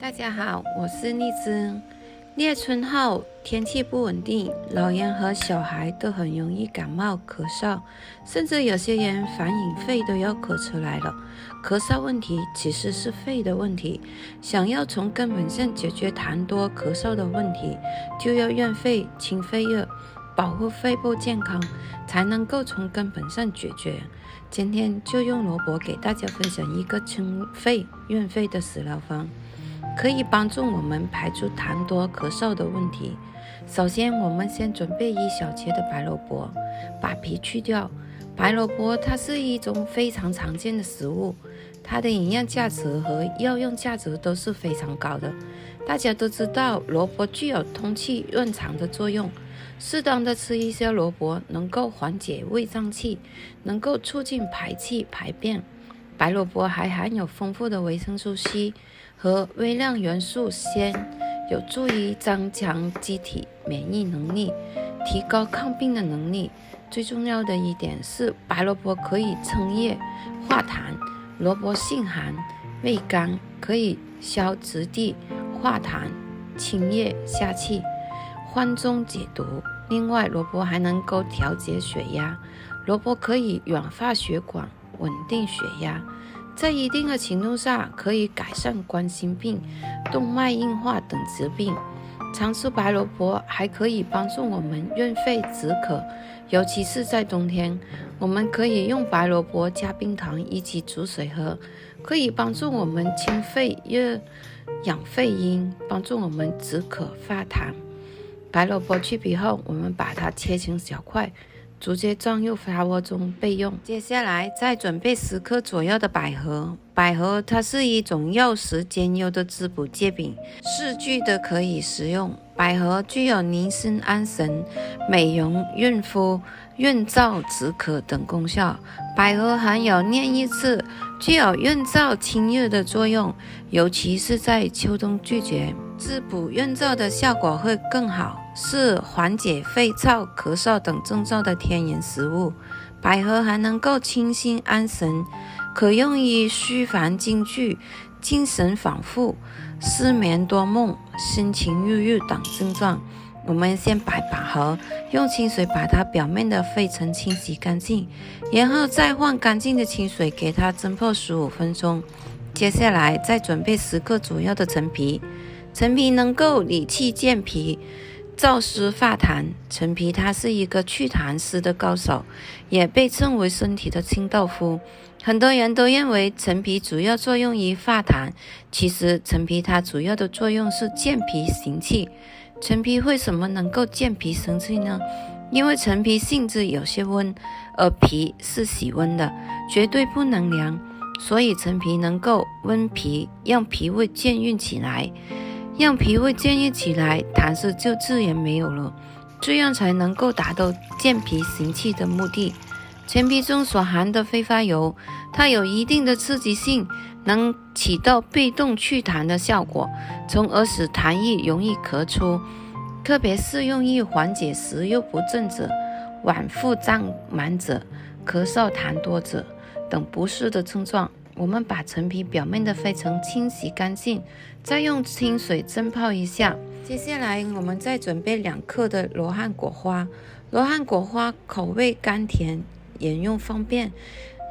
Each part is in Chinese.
大家好，我是荔枝。立春后天气不稳定，老人和小孩都很容易感冒、咳嗽，甚至有些人反应肺都要咳出来了。咳嗽问题其实是肺的问题，想要从根本上解决痰多咳嗽的问题，就要润肺、清肺热，保护肺部健康，才能够从根本上解决。今天就用萝卜给大家分享一个清肺润肺的食疗方，可以帮助我们排除痰多咳嗽的问题。首先，我们先准备一小切的白萝卜，把皮去掉。白萝卜它是一种非常常见的食物，它的营养价值和药用价值都是非常高的。大家都知道，萝卜具有通气润肠的作用，适当的吃一些萝卜能够缓解胃胀气，能够促进排气排便。白萝卜还含有丰富的维生素 C 和微量元素酰，有助于增强机体免疫能力，提高抗病的能力。最重要的一点是，白萝卜可以清热化痰。萝卜性寒，味甘，可以消质地、化痰、清热下气、缓中解毒。另外，萝卜还能够调节血压，萝卜可以软化血管，稳定血压，在一定的程度上可以改善冠心病、动脉硬化等疾病。常吃白萝卜还可以帮助我们润肺止渴，尤其是在冬天，我们可以用白萝卜加冰糖一起煮水喝，可以帮助我们清肺热、养肺阴，帮助我们止渴化痰。白萝卜去皮后，我们把它切成小块，直接装入花窝中备用。接下来再准备10克左右的百合。百合它是一种药食兼优的滋补芥饼，4句都可以食用。百合具有宁心安神、美容润肤、润燥止渴等功效。百合含有链益质，具有润燥清热的作用，尤其是在秋冬季节，滋补润燥的效果会更好，是缓解肺燥、咳嗽等症状的天然食物。百合还能够清心安神，可用于虚烦惊惧、精神恍惚、失眠多梦、心情郁郁等症状。我们先把百合用清水把它表面的灰尘清洗干净，然后再换干净的清水给它蒸泡15分钟。接下来再准备10克左右的陈皮。陈皮能够理气健脾、燥湿化痰。陈皮它是一个祛痰湿的高手，也被称为身体的清道夫。很多人都认为陈皮主要作用于化痰，其实陈皮它主要的作用是健脾行气。陈皮为什么能够健脾行气呢？因为陈皮性质有些温，而脾是喜温的，绝对不能凉，所以陈皮能够温脾，让脾胃健运起来。让脾胃健运起来，痰湿就自然没有了，这样才能够达到健脾行气的目的。陈皮中所含的非发油，它有一定的刺激性，能起到被动祛痰的效果，从而使痰液容易咳出，特别适用于缓解食欲不振者、脘腹胀满者、咳嗽痰多者等不适的症状。我们把陈皮表面的灰尘清洗干净，再用清水蒸泡一下。接下来我们再准备2克的罗汉果花。罗汉果花口味甘甜，饮用方便，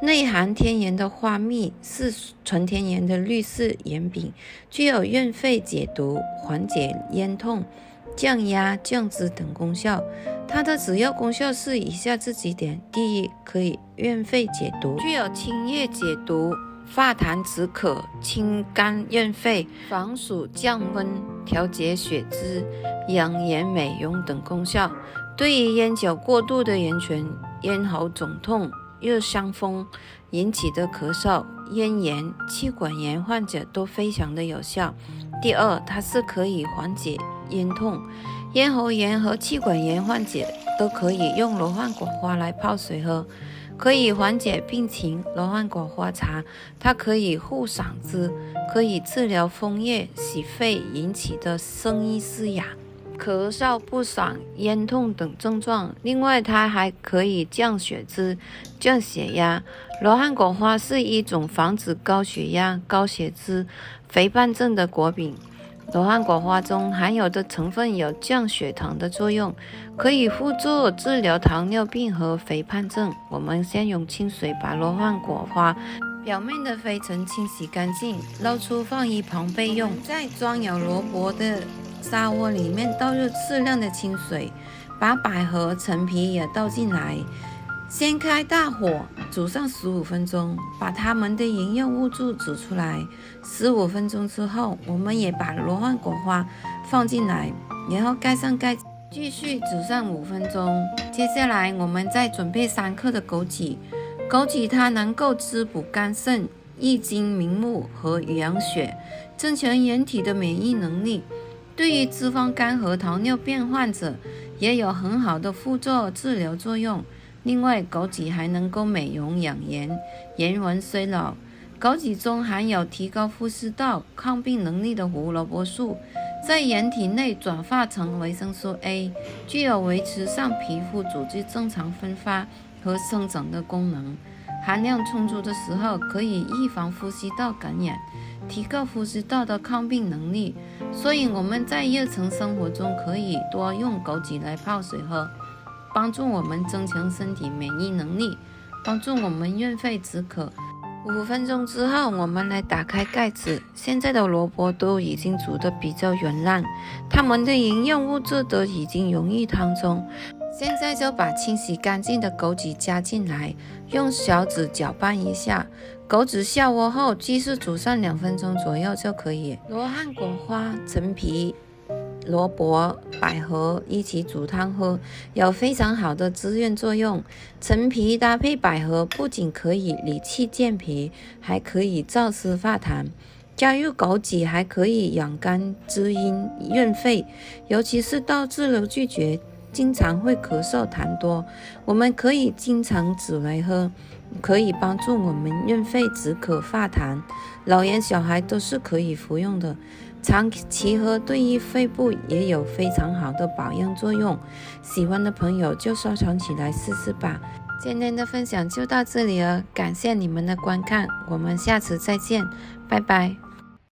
内含天然的花蜜，是纯天然的绿色盐饼，具有润肺解毒、缓解咽痛、降压降脂等功效。它的主要功效是以下这几点：第一，可以润肺解毒，具有清热解毒、化痰止渴、清肝润肺、防暑降温、调节血脂、养颜美容等功效。对于烟酒过度的人群、咽喉肿痛、热伤风引起的咳嗽、咽炎、气管炎患者都非常的有效。第二，它是可以缓解咽痛、咽喉炎和气管炎患者都可以用罗汉果花来泡水喝，可以缓解病情。罗汉果花茶它可以护嗓子，可以治疗风热、洗肺引起的声音嘶哑。咳嗽不爽、咽痛等症状。另外，它还可以降血脂、降血压。罗汉果花是一种防止高血压、高血脂、肥胖症的果饼。罗汉果花中含有的成分有降血糖的作用，可以辅助治疗糖尿病和肥胖症。我们先用清水把罗汉果花表面的灰尘清洗干净，捞出放一旁备用。在装有萝卜的砂锅里面倒入适量的清水，把百合、陈皮也倒进来，先开大火煮上15分钟，把它们的营养物质煮出来。15分钟之后，我们也把罗汉果花放进来，然后盖上盖，继续煮上5分钟。接下来我们再准备3克的枸杞。枸杞它能够滋补肝肾、益精明目和养血，增强人体的免疫能力。对于脂肪肝和糖尿病患者也有很好的辅助治疗作用。另外，枸杞还能够美容养颜、延缓衰老。枸杞中含有提高呼吸道抗病能力的胡萝卜素，在人体内转化成维生素 A， 具有维持上皮肤组织正常分发和生长的功能。含量充足的时候，可以预防呼吸道感染，提高呼吸道的抗病能力。所以我们在日常生活中可以多用枸杞来泡水喝，帮助我们增强身体免疫能力，帮助我们润肺止渴。5分钟之后，我们来打开盖子。现在的萝卜都已经煮得比较软烂，它们的营养物质都已经溶于汤中。现在就把清洗干净的枸杞加进来，用小指搅拌一下。枸杞下锅后，继续煮上2分钟左右就可以。罗汉果花、陈皮、萝卜、百合一起煮汤喝，有非常好的滋润作用。陈皮搭配百合，不仅可以理气健脾，还可以燥湿化痰。加入枸杞还可以养肝滋阴润肺，尤其是到治疗拒绝经常会咳嗽痰多，我们可以经常煮来喝，可以帮助我们润肺止渴化痰。老人小孩都是可以服用的，长期喝对于肺部也有非常好的保养作用。喜欢的朋友就收藏起来试试吧。今天的分享就到这里了，感谢你们的观看，我们下次再见，拜拜。